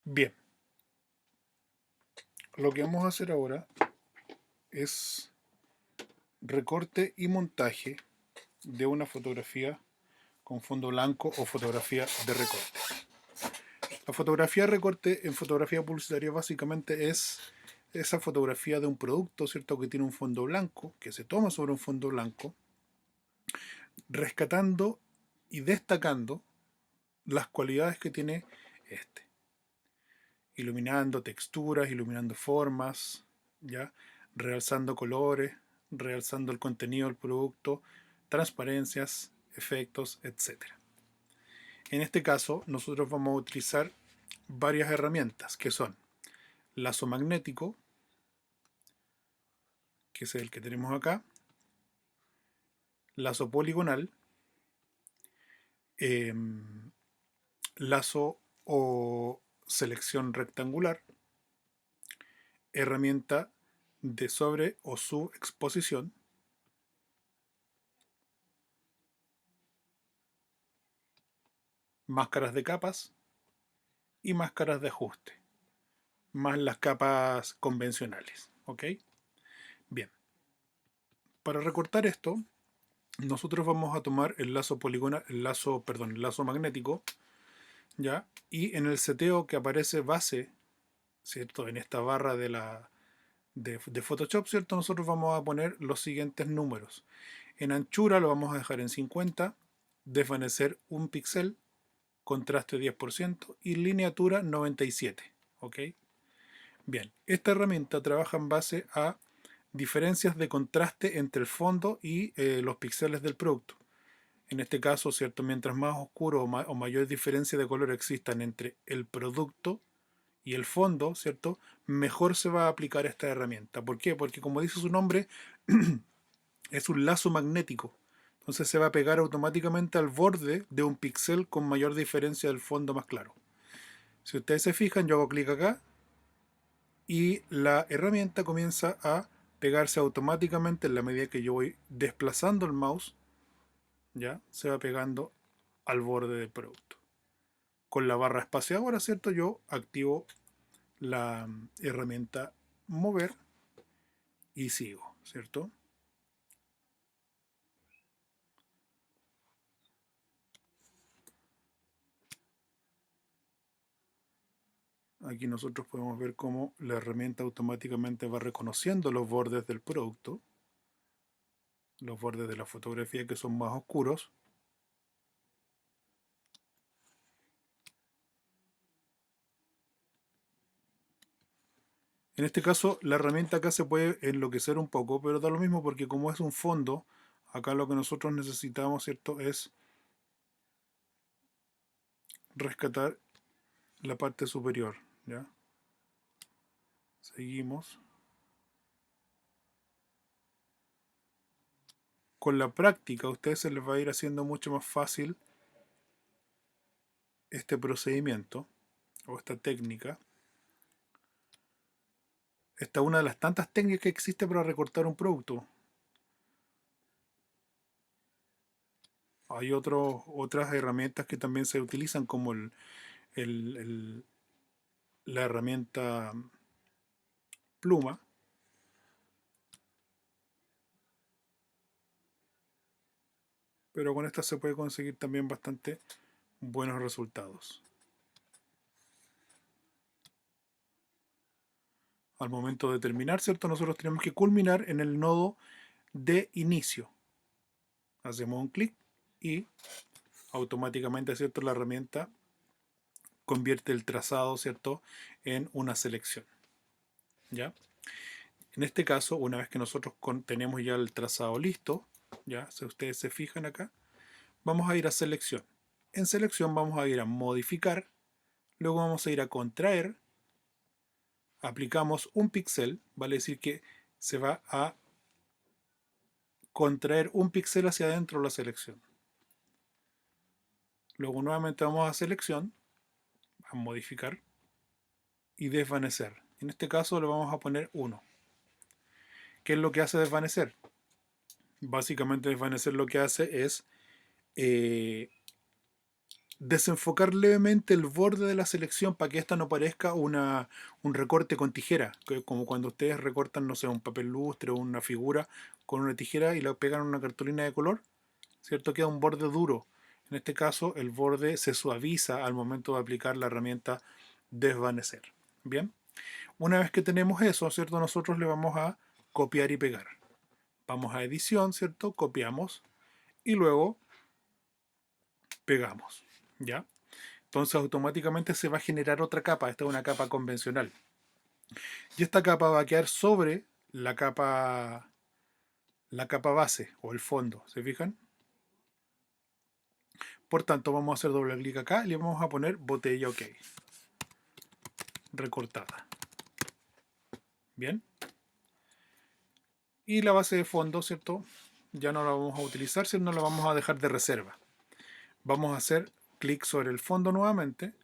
Bien, lo que vamos a hacer ahora es recorte y montaje de una fotografía con fondo blanco o fotografía de recorte. La fotografía de recorte en fotografía publicitaria básicamente es esa fotografía de un producto, ¿cierto? Que tiene un fondo blanco, que se toma sobre un fondo blanco, rescatando y destacando las cualidades que tiene este. Iluminando texturas, iluminando formas, ¿ya? Realzando colores, realzando el contenido del producto, transparencias, efectos, etcétera. En este caso, nosotros vamos a utilizar varias herramientas que son lazo magnético, que es el que tenemos acá, lazo poligonal, eh, lazo o selección rectangular, herramienta de sobre o subexposición, máscaras de capas y máscaras de ajuste, más las capas convencionales. ¿Ok? Bien, para recortar esto, nosotros vamos a tomar el lazo poligonal, el lazo magnético, ¿ya? Y en el seteo que aparece base, ¿cierto? En esta barra de Photoshop, ¿cierto? Nosotros vamos a poner los siguientes números. En anchura lo vamos a dejar en 50, desvanecer un píxel, contraste 10% y lineatura 97. ¿Ok? Bien, esta herramienta trabaja en base a diferencias de contraste entre el fondo y los píxeles del producto. En este caso, ¿cierto? Mientras más oscuro o mayor diferencia de color existan entre el producto y el fondo, ¿cierto? Mejor se va a aplicar esta herramienta. ¿Por qué? Porque como dice su nombre, es un lazo magnético. Entonces se va a pegar automáticamente al borde de un píxel con mayor diferencia del fondo más claro. Si ustedes se fijan, yo hago clic acá y la herramienta comienza a pegarse automáticamente en la medida que yo voy desplazando el mouse, ya se va pegando al borde del producto. Con la barra espaciadora, ¿cierto? Yo activo la herramienta mover y sigo, ¿cierto? Aquí nosotros podemos ver cómo la herramienta automáticamente va reconociendo los bordes del producto, los bordes de la fotografía que son más oscuros. En este caso, la herramienta acá se puede enloquecer un poco, pero da lo mismo porque como es un fondo, acá lo que nosotros necesitamos, ¿cierto?, es rescatar la parte superior, ¿ya? Seguimos. Con la práctica a ustedes se les va a ir haciendo mucho más fácil este procedimiento o esta técnica. Esta es una de las tantas técnicas que existe para recortar un producto. Hay otras herramientas que también se utilizan como el- el- la herramienta pluma, pero con esta se puede conseguir también bastante buenos resultados. Al momento de terminar, ¿cierto? Nosotros tenemos que culminar en el nodo de inicio. Hacemos un clic y automáticamente, ¿cierto? La herramienta convierte el trazado, ¿cierto?, en una selección. ¿Ya? En este caso, una vez que nosotros tenemos ya el trazado listo, ya, si ustedes se fijan acá, vamos a ir a selección. En selección vamos a ir a modificar, luego vamos a ir a contraer, aplicamos un píxel, vale decir que se va a contraer un píxel hacia adentro de la selección. Luego nuevamente vamos a selección, a modificar y desvanecer. En este caso le vamos a poner 1. ¿Qué es lo que hace desvanecer? Básicamente desvanecer lo que hace es eh, desenfocar levemente el borde de la selección para que esta no parezca un recorte con tijera, como cuando ustedes recortan, no sé, un papel lustre o una figura con una tijera y la pegan en una cartulina de color, ¿cierto? Queda un borde duro. En este caso, el borde se suaviza al momento de aplicar la herramienta desvanecer. Bien, una vez que tenemos eso, ¿cierto? Nosotros le vamos a copiar y pegar. Vamos a edición, ¿cierto? Copiamos y luego pegamos, ¿ya? Entonces automáticamente se va a generar otra capa. Esta es una capa convencional. Y esta capa va a quedar sobre la capa base o el fondo. ¿Se fijan? Por tanto, vamos a hacer doble clic acá y le vamos a poner botella OK. Recortada. Bien. Y la base de fondo, ¿cierto? Ya no la vamos a utilizar, sino la vamos a dejar de reserva. Vamos a hacer clic sobre el fondo nuevamente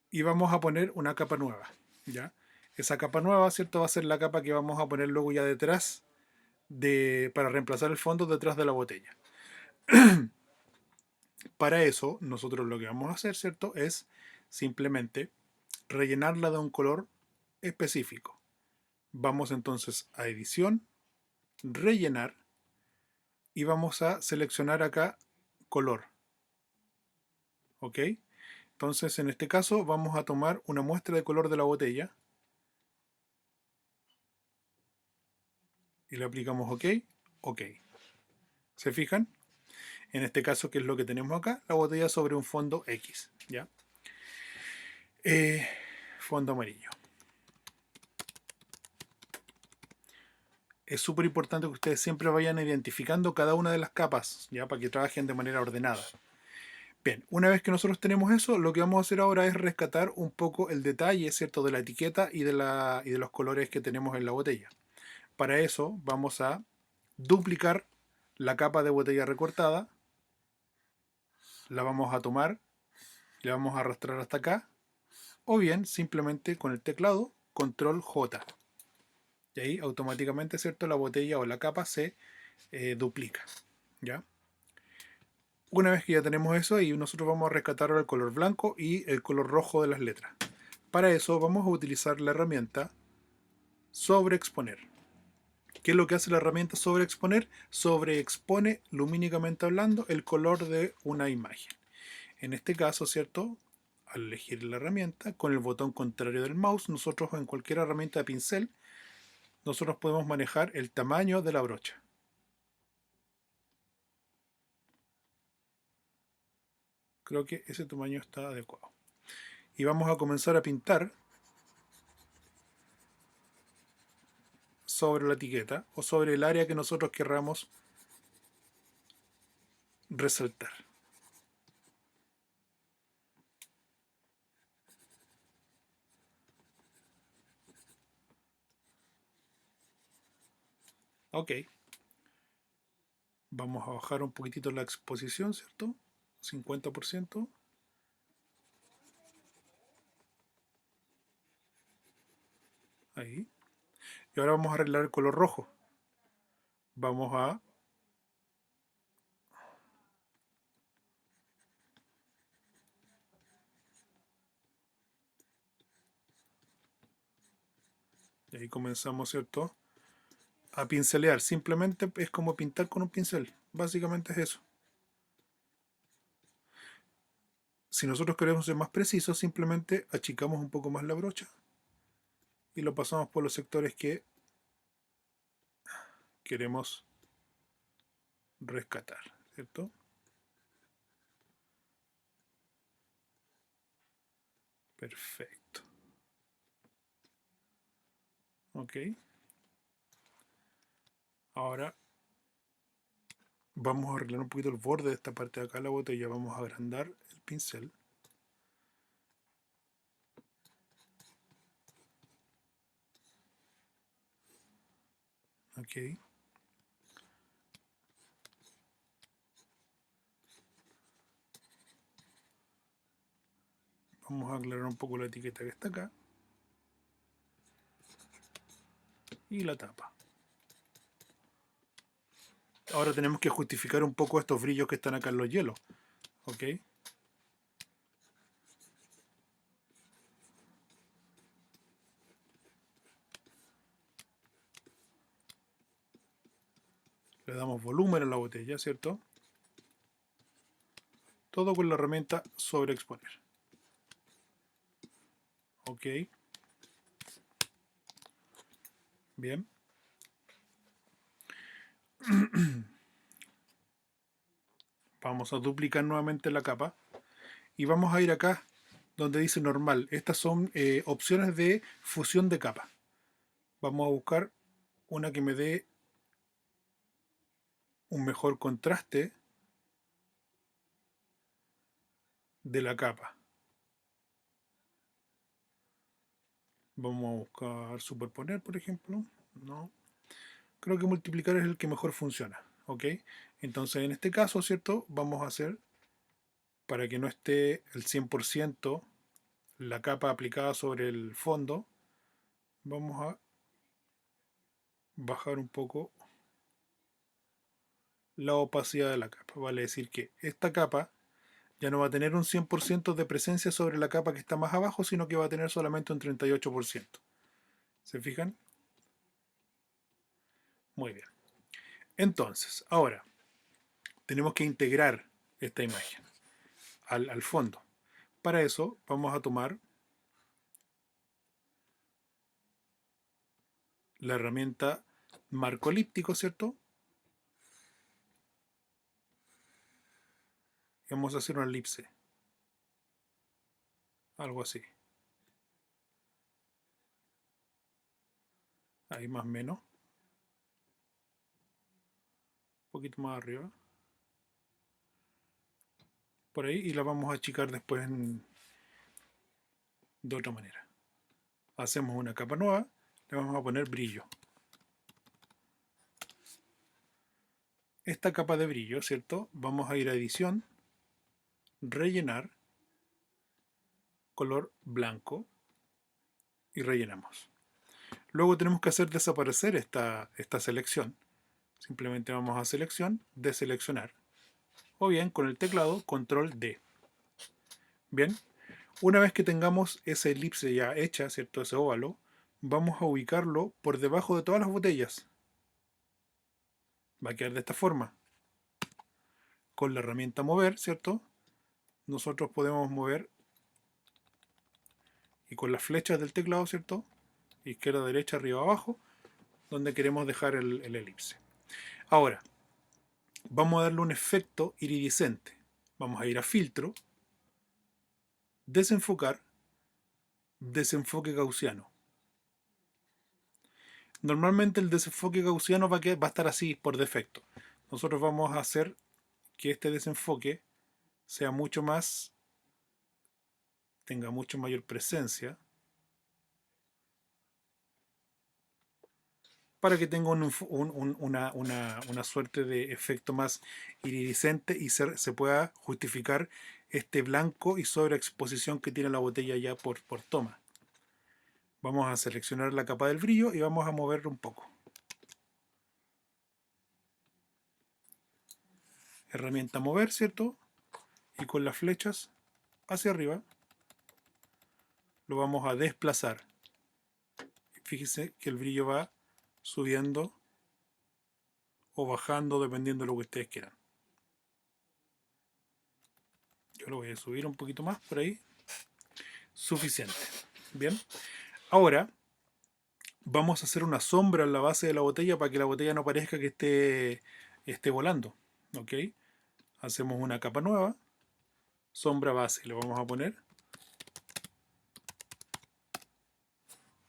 y vamos a poner una capa nueva. ¿Ya? Esa capa nueva, ¿cierto? Va a ser la capa que vamos a poner luego ya detrás para reemplazar el fondo detrás de la botella. Para eso, nosotros lo que vamos a hacer, ¿cierto? Es simplemente rellenarla de un color específico. Vamos entonces a edición, rellenar y vamos a seleccionar acá color. ¿Ok? Entonces en este caso vamos a tomar una muestra de color de la botella y le aplicamos OK, OK. ¿Se fijan? En este caso, ¿qué es lo que tenemos acá? La botella sobre un fondo X. ¿Ya? Fondo amarillo. Es súper importante que ustedes siempre vayan identificando cada una de las capas, ¿ya? Para que trabajen de manera ordenada. Bien, una vez que nosotros tenemos eso, lo que vamos a hacer ahora es rescatar un poco el detalle, ¿cierto? De la etiqueta y de los colores que tenemos en la botella. Para eso vamos a duplicar la capa de botella recortada, la vamos a tomar, le vamos a arrastrar hasta acá, o bien simplemente con el teclado control J. Y ahí automáticamente, ¿cierto? La botella o la capa se duplica. ¿Ya? Una vez que ya tenemos eso, y nosotros vamos a rescatar el color blanco y el color rojo de las letras. Para eso vamos a utilizar la herramienta sobreexponer. ¿Qué es lo que hace la herramienta sobreexponer? Sobreexpone lumínicamente hablando el color de una imagen. En este caso, ¿cierto? Al elegir la herramienta, con el botón contrario del mouse, nosotros en cualquier herramienta de pincel, nosotros podemos manejar el tamaño de la brocha. Creo que ese tamaño está adecuado. Y vamos a comenzar a pintar sobre la etiqueta o sobre el área que nosotros querramos resaltar. Ok. Vamos a bajar un poquitito la exposición, ¿cierto? 50%. Ahí. Y ahora vamos a arreglar el color rojo. Vamos a... Y ahí comenzamos, ¿cierto? A pincelear. Simplemente es como pintar con un pincel. Básicamente es eso. Si nosotros queremos ser más precisos, simplemente achicamos un poco más la brocha y lo pasamos por los sectores que queremos rescatar, ¿cierto? Perfecto. Ok. Ahora vamos a arreglar un poquito el borde de esta parte de acá de la botella. Vamos a agrandar el pincel. Ok. Vamos a aclarar un poco la etiqueta que está acá. Y la tapa. Ahora tenemos que justificar un poco estos brillos que están acá en los hielos. Ok. Le damos volumen a la botella, ¿cierto? Todo con la herramienta sobreexponer. Ok. Bien. Vamos a duplicar nuevamente la capa. Y vamos a ir acá donde dice normal. Estas son opciones de fusión de capa. Vamos a buscar una que me dé un mejor contraste de la capa. Vamos a buscar superponer, por ejemplo. No. Creo que multiplicar es el que mejor funciona. ¿Ok? Entonces, en este caso, ¿cierto? Vamos a hacer, para que no esté el 100% la capa aplicada sobre el fondo, vamos a bajar un poco la opacidad de la capa. Vale decir que esta capa ya no va a tener un 100% de presencia sobre la capa que está más abajo, sino que va a tener solamente un 38%. ¿Se fijan? Muy bien. Entonces, ahora tenemos que integrar esta imagen al fondo. Para eso vamos a tomar la herramienta marco elíptico, ¿cierto? Y vamos a hacer una elipse. Algo así. Ahí más o menos. Un poquito más arriba. Por ahí. Y la vamos a achicar después de otra manera. Hacemos una capa nueva. Le vamos a poner brillo. Esta capa de brillo, ¿cierto? Vamos a ir a edición. Rellenar. Color blanco. Y rellenamos. Luego tenemos que hacer desaparecer esta selección. Simplemente vamos a selección, deseleccionar. O bien con el teclado, control D. Bien, una vez que tengamos esa elipse ya hecha, ¿cierto? Ese óvalo, vamos a ubicarlo por debajo de todas las botellas. Va a quedar de esta forma. Con la herramienta mover, ¿cierto? Nosotros podemos mover y con las flechas del teclado, ¿cierto? Izquierda, derecha, arriba, abajo, donde queremos dejar el elipse. Ahora, vamos a darle un efecto iridiscente. Vamos a ir a filtro, desenfocar, desenfoque gaussiano. Normalmente el desenfoque gaussiano va a estar así por defecto. Nosotros vamos a hacer que este desenfoque sea mucho más, tenga mucho mayor presencia, para que tenga una suerte de efecto más iridiscente y se pueda justificar este blanco y sobreexposición que tiene la botella ya por toma. Vamos a seleccionar la capa del brillo y vamos a moverlo un poco. Herramienta mover, ¿cierto? Y con las flechas hacia arriba lo vamos a desplazar. Fíjese que el brillo va subiendo o bajando dependiendo de lo que ustedes quieran. Yo lo voy a subir un poquito más por ahí. Suficiente. Bien. Ahora vamos a hacer una sombra en la base de la botella para que la botella no parezca que esté volando. ¿Ok? Hacemos una capa nueva. Sombra base. Le vamos a poner.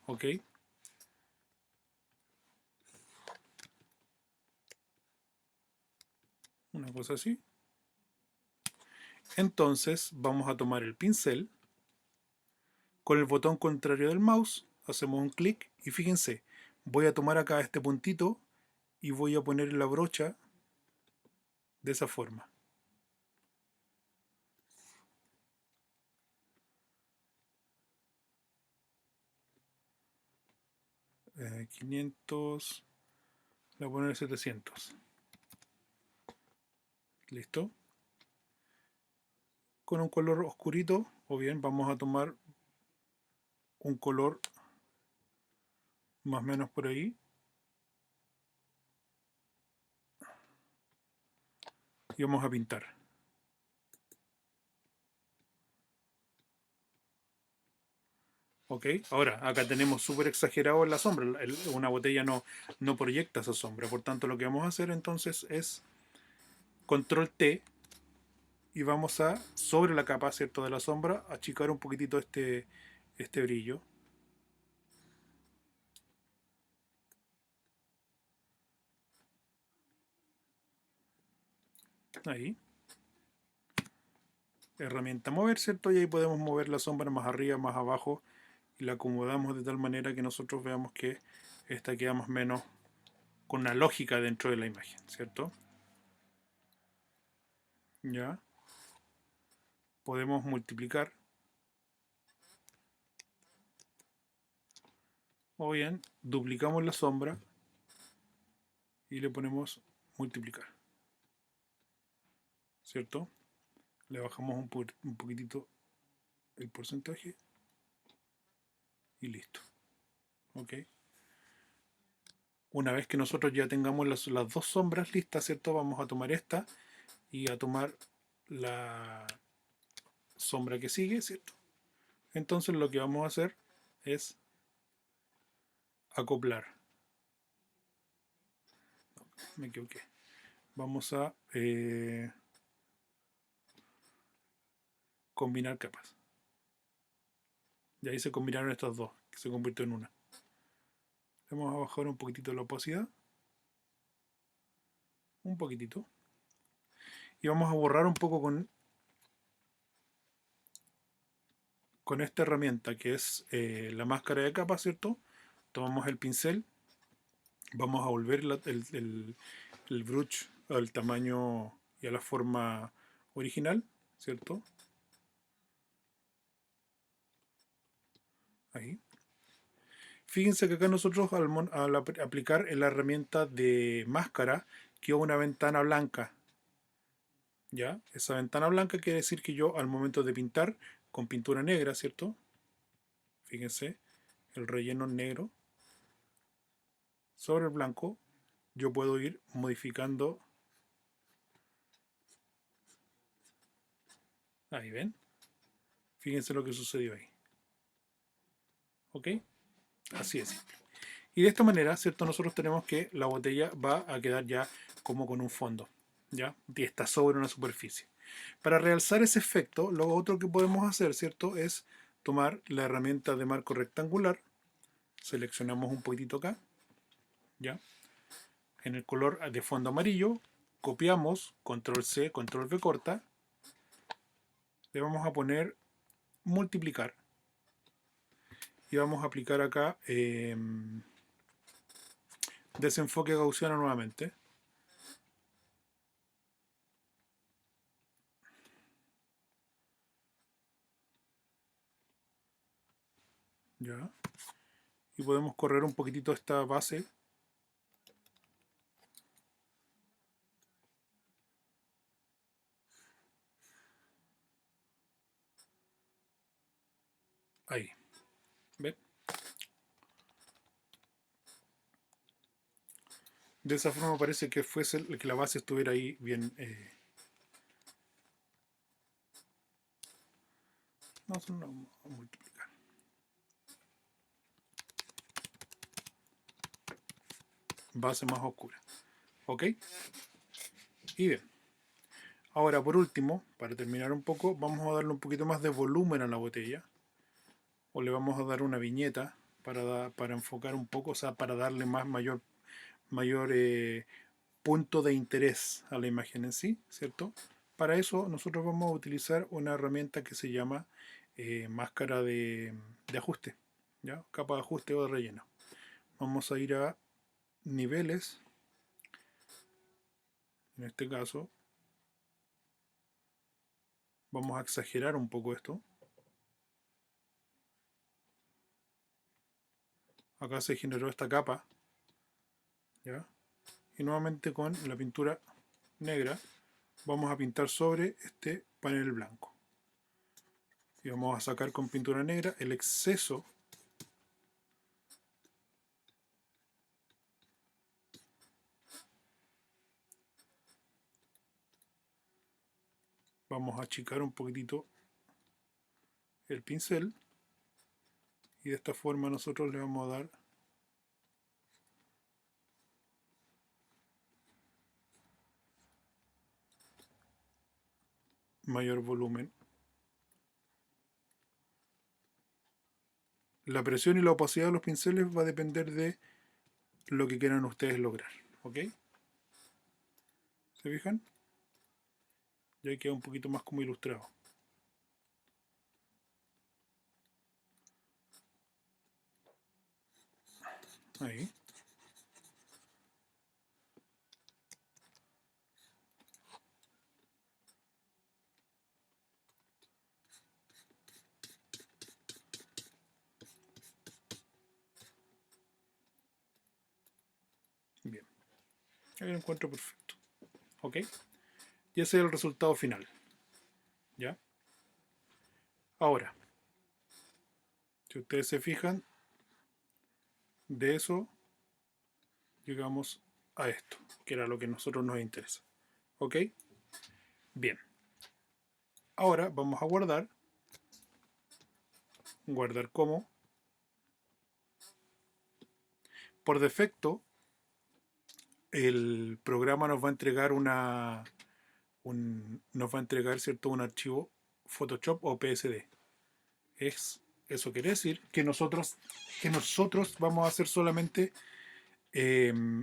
¿Ok? Una cosa así. Entonces vamos a tomar el pincel. Con el botón contrario del mouse hacemos un clic y fíjense, voy a tomar acá este puntito y voy a poner la brocha de esa forma. 500, le voy a poner 700. ¿Listo? Con un color oscurito, o bien vamos a tomar un color más o menos por ahí. y vamos a pintar. ¿Ok? Ahora, acá tenemos súper exagerado en la sombra. Una botella no proyecta esa sombra. Por tanto, lo que vamos a hacer entonces es control T y vamos a, sobre la capa, ¿cierto?, de la sombra, achicar un poquitito este brillo. Ahí. Herramienta mover, ¿cierto? Y ahí podemos mover la sombra más arriba, más abajo y la acomodamos de tal manera que nosotros veamos que esta queda más o menos con una lógica dentro de la imagen, ¿cierto? Ya. Podemos multiplicar. O bien, duplicamos la sombra y le ponemos multiplicar, ¿cierto? Le bajamos un poquitito el porcentaje y listo. ¿Ok? Una vez que nosotros ya tengamos las dos sombras listas, ¿cierto? Vamos a tomar esta y a tomar la sombra que sigue, ¿cierto? Entonces lo que vamos a hacer es acoplar. No, me equivoqué. Vamos a combinar capas. Y ahí se combinaron estas dos, que se convirtió en una. Vamos a bajar un poquitito la opacidad. Un poquitito. Y vamos a borrar un poco con esta herramienta que es la máscara de capa, ¿cierto? Tomamos el pincel, vamos a volver el brush al tamaño y a la forma original, ¿cierto? Ahí. Fíjense que acá nosotros al aplicar la herramienta de máscara quedó una ventana blanca. ¿Ya? Esa ventana blanca quiere decir que yo al momento de pintar con pintura negra, ¿cierto? Fíjense, el relleno negro sobre el blanco, yo puedo ir modificando. Ahí ven. Fíjense lo que sucedió ahí. ¿Ok? Así es simple. Y de esta manera, ¿cierto? Nosotros tenemos que la botella va a quedar ya como con un fondo. ¿Ya? Y está sobre una superficie. Para realzar ese efecto, lo otro que podemos hacer, ¿cierto? Es tomar la herramienta de marco rectangular. Seleccionamos un poquitito acá. ¿Ya? En el color de fondo amarillo, copiamos, control C, control V corta, le vamos a poner multiplicar y vamos a aplicar acá desenfoque gaussiano nuevamente. Ya. Y podemos correr un poquitito esta base. Ahí. ¿Ven? De esa forma parece que fuese que la base estuviera ahí bien. No, multiplicar. Base más oscura. ¿Ok? Y bien. Ahora, por último, para terminar un poco, vamos a darle un poquito más de volumen a la botella. O le vamos a dar una viñeta para enfocar un poco, o sea, para darle mayor punto de interés a la imagen en sí, ¿cierto? Para eso nosotros vamos a utilizar una herramienta que se llama máscara de ajuste, ¿ya? Capa de ajuste o de relleno. Vamos a ir a niveles, en este caso, vamos a exagerar un poco esto. Acá se generó esta capa, ¿ya? Y nuevamente con la pintura negra vamos a pintar sobre este panel blanco. Y vamos a sacar con pintura negra el exceso vamos a achicar un poquitito el pincel y de esta forma nosotros le vamos a dar mayor volumen. La presión y la opacidad de los pinceles va a depender de lo que quieran ustedes lograr, ¿ok? ¿Se fijan? Ya queda un poquito más como ilustrado. Ahí. Bien. Ahí lo encuentro perfecto. ¿Ok? Y ese es el resultado final. ¿Ya? Ahora, si ustedes se fijan, de eso llegamos a esto, que era lo que a nosotros nos interesa. ¿Ok? Bien. Ahora vamos a guardar. Guardar como. Por defecto, el programa nos va a entregar nos va a entregar, ¿cierto?, un archivo Photoshop o PSD. Eso quiere decir que nosotros vamos a hacer solamente,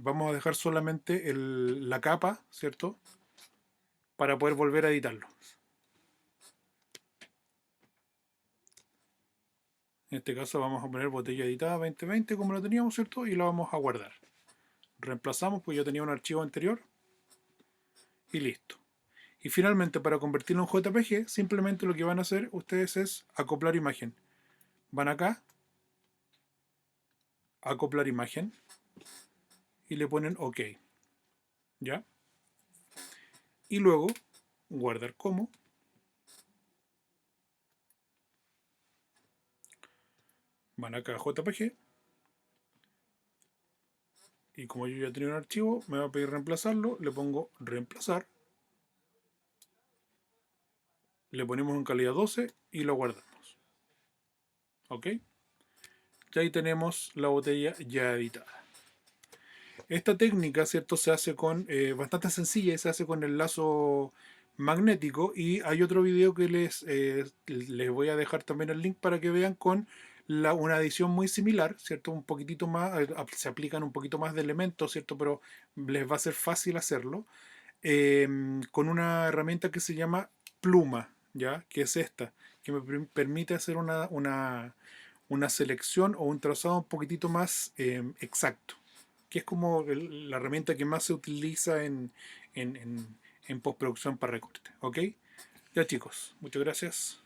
vamos a dejar solamente la capa, ¿cierto?, para poder volver a editarlo. En este caso vamos a poner botella editada 2020 como lo teníamos, ¿cierto? Y la vamos a guardar. Reemplazamos, pues yo tenía un archivo anterior y listo. Y finalmente, para convertirlo en JPG, simplemente lo que van a hacer ustedes es acoplar imagen. Van acá, acoplar imagen, y le ponen OK. ¿Ya? Y luego, guardar como. Van acá a JPG. Y como yo ya tenía un archivo, me va a pedir reemplazarlo. Le pongo reemplazar. Le ponemos en calidad 12 y lo guardamos. ¿Ok? Y ahí tenemos la botella ya editada. Esta técnica, ¿cierto?, se hace con, bastante sencilla, y se hace con el lazo magnético, y hay otro video que les voy a dejar también el link para que vean con una edición muy similar, ¿cierto? Un poquitito más, se aplican un poquito más de elementos, ¿cierto? Pero les va a ser fácil hacerlo, con una herramienta que se llama Pluma, ¿ya? Que es esta, que me permite hacer una selección o un trazado un poquitito más exacto, que es como la herramienta que más se utiliza en postproducción para recorte. ¿Ok? Ya chicos, muchas gracias.